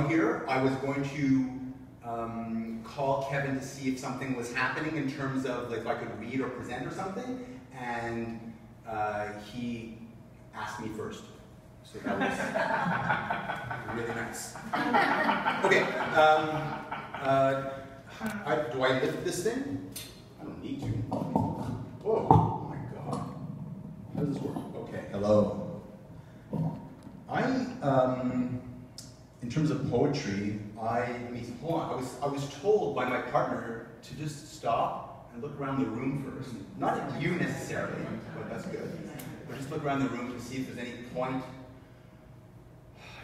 out here, I was going to call Kevin to see if something was happening in terms of like if I could read or present or something, and he asked me first. So that was really nice. Okay, do I lift this thing? I don't need to. Whoa, oh my God. How does this work? Okay, hello. In terms of poetry, I was told by my partner to just stop and look around the room first. Not at you necessarily, but that's good. But just look around the room to see if there's any point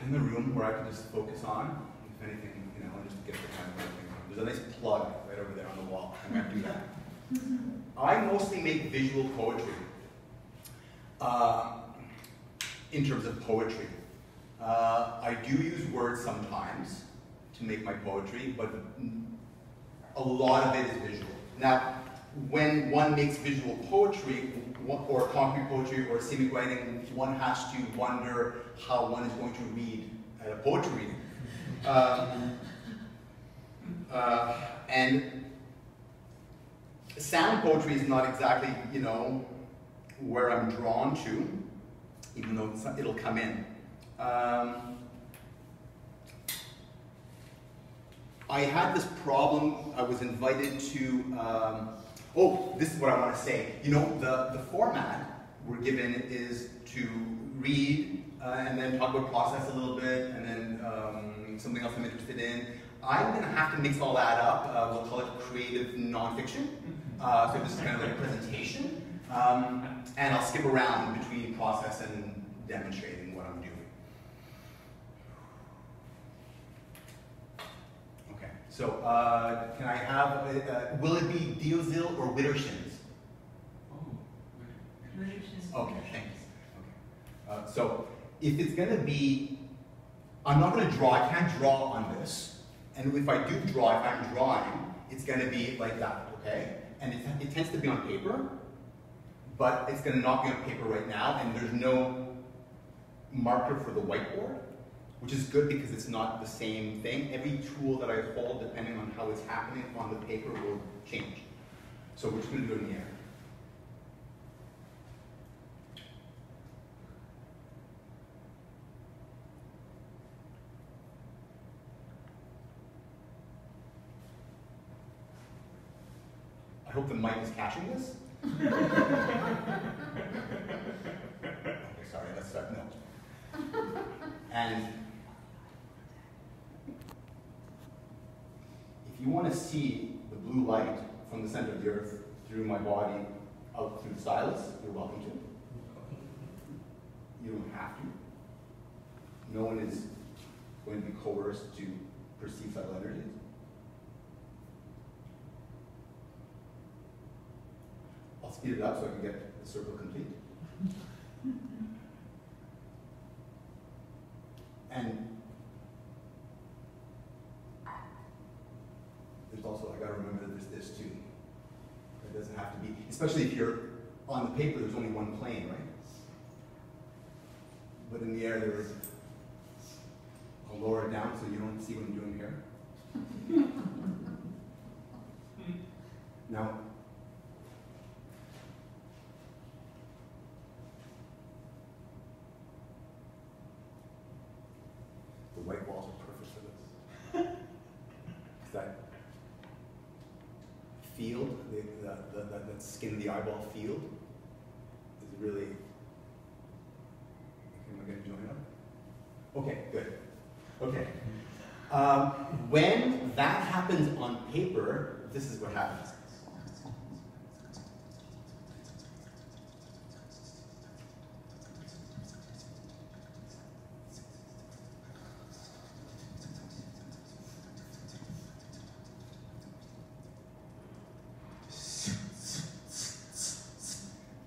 in the room where I can just focus on, if anything, you know, and just get the kind of thing. There's a nice plug right over there on the wall. I'm going to do that. I mostly make visual poetry. In terms of poetry. I do use words sometimes to make my poetry, but a lot of it is visual. Now, when one makes visual poetry, or concrete poetry, or scenic writing, one has to wonder how one is going to read at a poetry reading. And sound poetry is not exactly, you know, where I'm drawn to, even though it'll come in. I had this problem. I was invited to, oh, this is what I want to say. You know, the format we're given is to read and then talk about process a little bit, and then something else I'm interested in. I'm going to have to mix all that up. We'll call it creative nonfiction. So this is kind of like a presentation. And I'll skip around between process and demonstrating what I'm doing. Okay, so can I have, will it be Deozil or Widdershins? Oh, Widdershins. Okay, thanks. Okay. So if it's going to be, I'm not going to draw, I can't draw on this. And if I do draw, if I'm drawing, it's going to be like that, okay? And it tends to be on paper, but it's going to not be on paper right now, and there's no marker for the whiteboard, which is good because it's not the same thing. Every tool that I hold, depending on how it's happening on the paper, will change. So we're just going to do it in the air. I hope the mic is catching this. Okay, sorry, let's start. No. And if you want to see the blue light from the center of the earth through my body out through the stylus, you're welcome to. You don't have to. No one is going to be coerced to perceive subtle energies. I'll speed it up so I can get the circle complete. And there's also, I gotta remember there's this too. It doesn't have to be, especially if you're on the paper, there's only one plane, right? But in the air, there's, I'll lower it down so you don't see what I'm doing here. Now, the white walls are perfect for this. That field, that skin of the eyeball field, is really. Am I going to join up? Okay, good. Okay. When that happens on paper, this is what happens.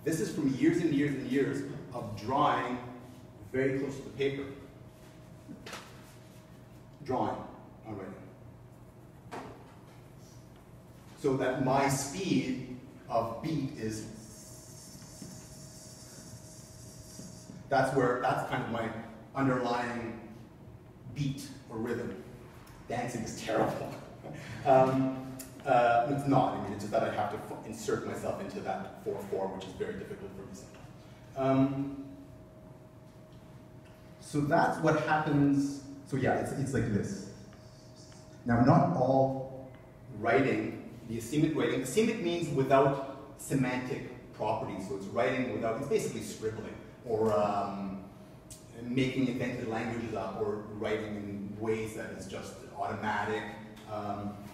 This is from years and years and years of drawing very close to the paper. Drawing on writing. So that my speed of beat is, that's kind of my underlying beat or rhythm. Dancing is terrible. It's not. I mean, it's just that I have to insert myself into that 4/4, which is very difficult for me sometimes. So that's what happens. So yeah, it's like this. Now, not all writing, the asemic writing, asemic means without semantic properties. So it's writing without, it's basically scribbling or making invented languages up or writing in ways that is just automatic.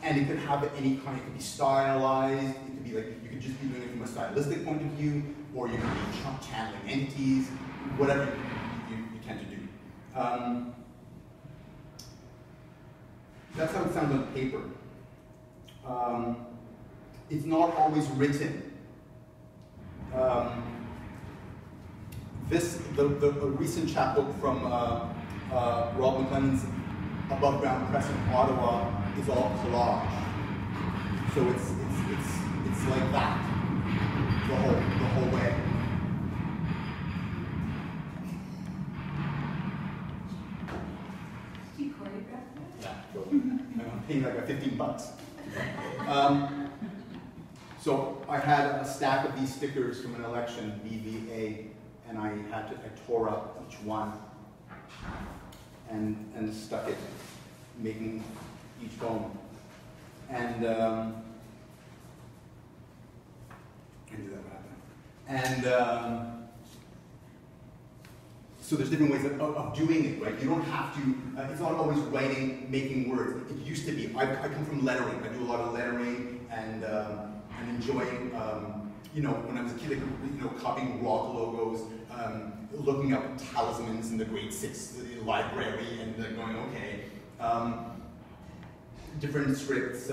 And it could have any kind, it could be stylized, it could be like, you could just be doing it from a stylistic point of view, or you could be channeling entities, whatever you tend to do. That's how it sounds on paper. It's not always written. The recent chapbook from Rob McLennan's Above Ground Press in Ottawa is all collage. So it's like that the whole way. Do you choreograph that? Yeah, totally. I'm paying like $15. So I had a stack of these stickers from an election, BVA, and I tore up each one and stuck it, making each bone. And do that happen. And so there's different ways of doing it, right? You don't have to, it's not always writing, making words. It used to be. I come from lettering. I do a lot of lettering and enjoying, when I was a kid, copying rock logos, looking up talismans in the grade 6 library and going, okay. Different scripts,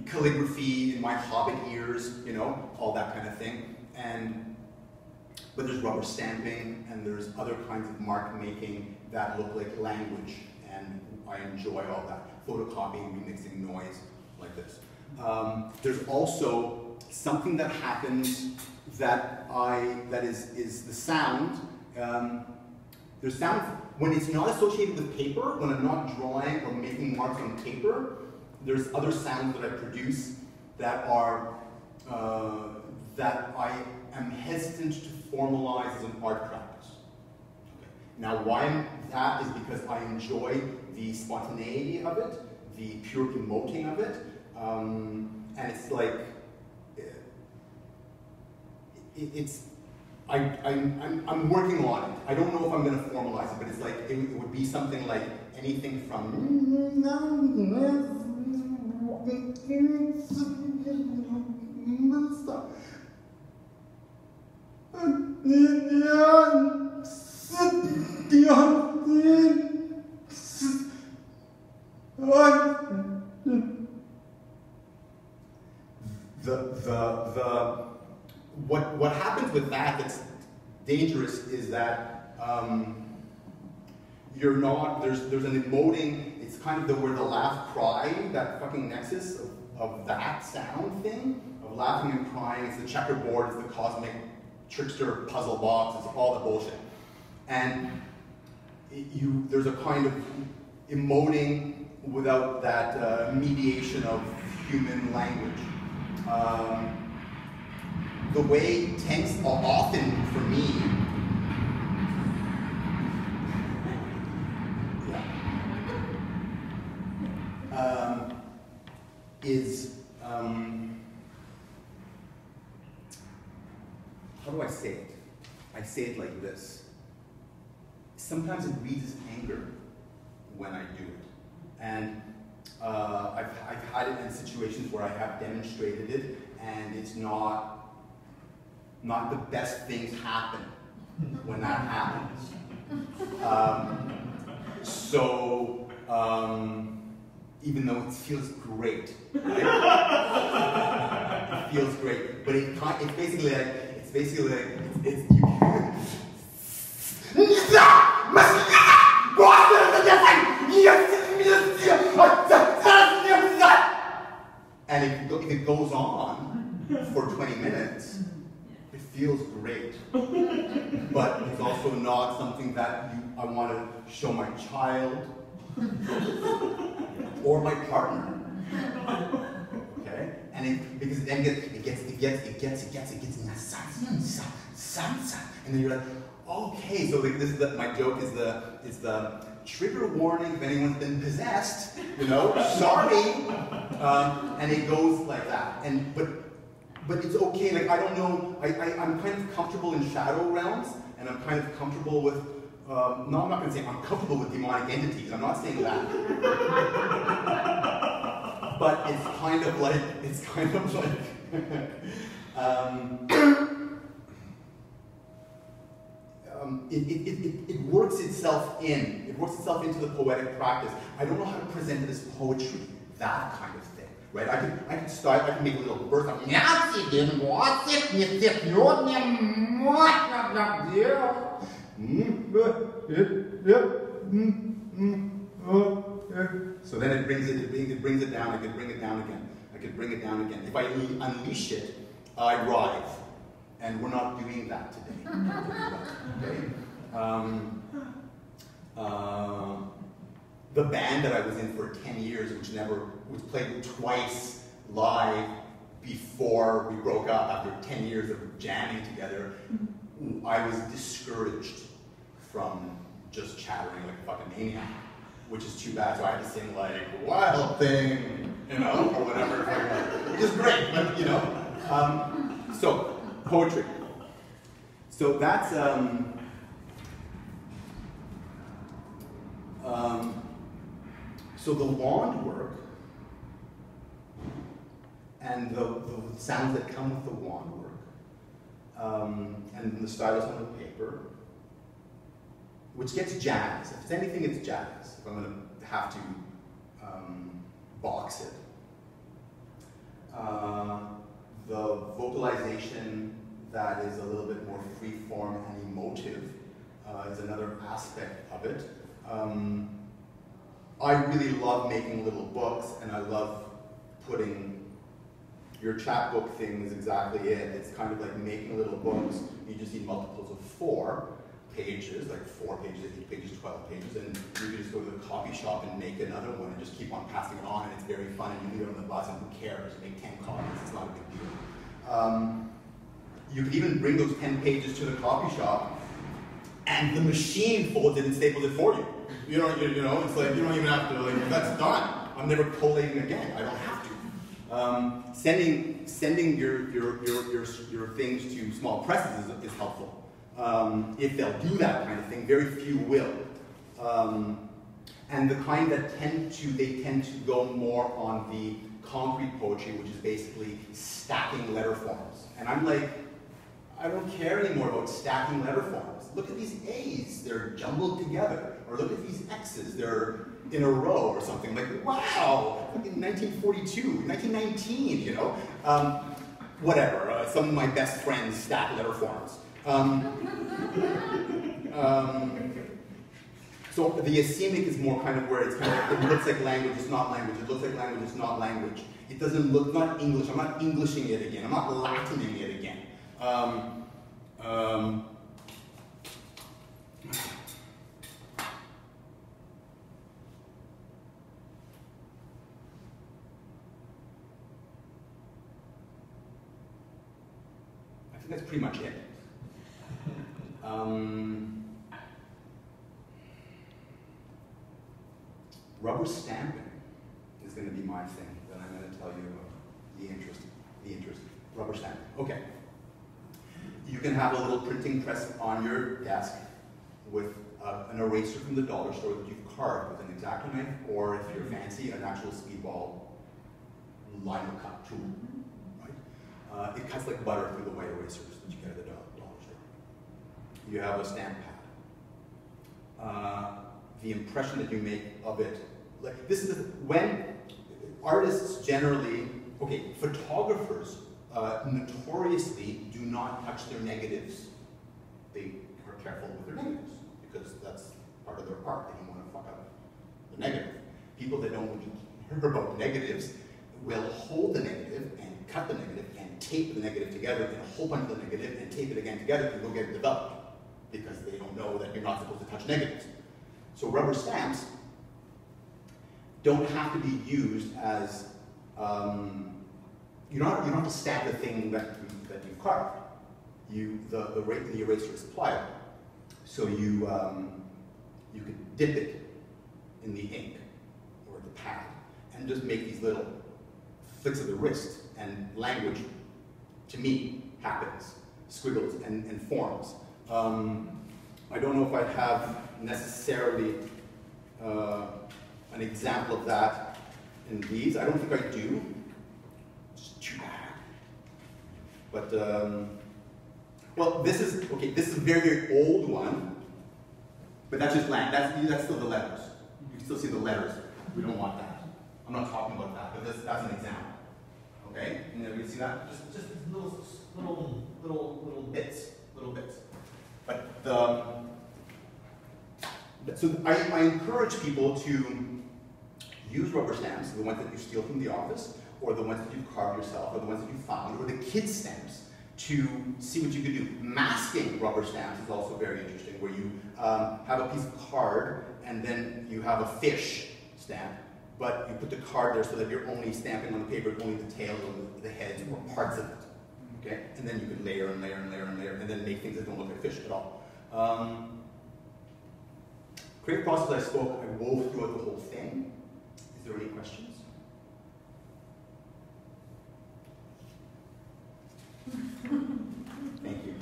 calligraphy in my Hobbit years, all that kind of thing. But there's rubber stamping and there's other kinds of mark making that look like language, and I enjoy all that. Photocopying, remixing noise, like this. There's also something that happens that is the sound. There's sound when it's not associated with paper, when I'm not drawing or making marks on paper. There's other sounds that I produce that are that I am hesitant to formalize as an art practice. Okay. Now, why that is because I enjoy the spontaneity of it, the pure emoting of it, and it's like I'm working on it. I don't know if I'm going to formalize it, but it's like it would be something like anything from what happens with that that's dangerous is that you're not, there's an emoting, it's kind of where the laugh cry, that fucking nexus of that sound thing, of laughing and crying. It's the checkerboard, it's the cosmic trickster puzzle box, it's all the bullshit. And there's a kind of emoting without that mediation of human language. The way tanks are often, for me, is, how do I say it? I say it like this. Sometimes it reads as anger when I do it. And I've had it in situations where I have demonstrated it, and it's not the best things happen when that happens. Even though it feels great, right? It feels great, but it's basically like and if it goes on for 20 minutes, it feels great, but it's also not something that I want to show my child or my partner. Okay? And because it then gets and then you're like, okay, so like this is my joke is the trigger warning if anyone's been possessed, you know, sorry. And it goes like that. But it's okay, like I don't know, I'm kind of comfortable in shadow realms, and I'm kind of comfortable with, no, I'm not gonna say I'm comfortable with demonic entities, I'm not saying that. But it's kind of like, it works itself in. It works itself into the poetic practice. I don't know how to present it as poetry, that kind of thing, right? I can start, I can make a little burst of, so then it brings it down. I could bring it down again. I could bring it down again. If I unleash it, I writhe. And we're not doing that today. Okay? The band that I was in for 10 years, which played twice live before we broke up after 10 years of jamming together, I was discouraged from just chattering like a fucking maniac, which is too bad. So I had to sing like "Wild Thing," you know, or whatever, which is great, but you know. So poetry. So that's so the wand work and the sounds that come with the wand work, and the stylus on the paper, which gets jazz. If it's anything, it's jazz. If I'm going to have to box it. The vocalization that is a little bit more free-form and emotive is another aspect of it. I really love making little books, and I love putting your chapbook thing is exactly it. It's kind of like making little books. You just need multiples of 4 pages, like 4 pages, 8 pages, 12 pages, and you can just go to the coffee shop and make another one and just keep on passing it on, and it's very fun, and you leave it on the bus, and who cares? You make 10 copies, it's not a big deal. You could even bring those 10 pages to the coffee shop, and the machine folds it and staples it for you. You know, it's like you don't even have to, like, that's done. I'm never collating again. I don't have to. Sending your things to small presses is helpful. If they'll do that kind of thing, very few will. And the kind that tend to go more on the concrete poetry, which is basically stacking letter forms. And I'm like, I don't care anymore about stacking letter forms. Look at these A's, they're jumbled together. Or look at these X's, they're in a row or something. Like, wow, in 1942, 1919, you know? Whatever, some of my best friends stack letter forms. So the asemic is more kind of where it's kind of, it looks like language, it's not language. It looks like language, it's not language. It doesn't look, not English, I'm not Englishing it again. I'm not Latining it again. I think that's pretty much it. Rubber stamping is going to be my thing. Then I'm going to tell you the interest. Rubber stamping. Okay. You can have a little printing press on your desk with an eraser from the dollar store that you've carved with an X-Acto knife, or if you're fancy, an actual speedball lino cut tool. Right? It cuts like butter through the white erasers that you get at the dollar store. You have a stamp pad. The impression that you make of it, like this is when artists generally, okay, photographers notoriously do not touch their negatives. They are careful with their negatives because that's part of their art. They don't want to fuck up the negative. People that don't really care about negatives will hold the negative and cut the negative and tape the negative together and a whole bunch of the negative and tape it again together and go get it developed because they don't know that you're not supposed to touch negatives. So rubber stamps don't have to be used as, you don't have to stamp the thing that you've carved. The eraser is pliable. So you could dip it in the ink or the pad and just make these little flicks of the wrist, and language, to me, happens. Squiggles and forms. I don't know if I have necessarily an example of that in these. I don't think I do. It's too bad. But, well, this is a very, very old one, but that's just that's still the letters. You can still see the letters. We don't want that. I'm not talking about that, but that's an example. Okay? And then we see that? Just little bits. But so I encourage people to use rubber stamps, the ones that you steal from the office, or the ones that you've carved yourself, or the ones that you found, or the kids' stamps, to see what you can do. Masking rubber stamps is also very interesting, where you have a piece of card, and then you have a fish stamp, but you put the card there so that you're only stamping on the paper, only the tail or the heads or parts of it. Okay? And then you can layer and layer and layer and layer, and then make things that don't look like fish at all. Creative process I wove throughout the whole thing. Is there any questions? Thank you.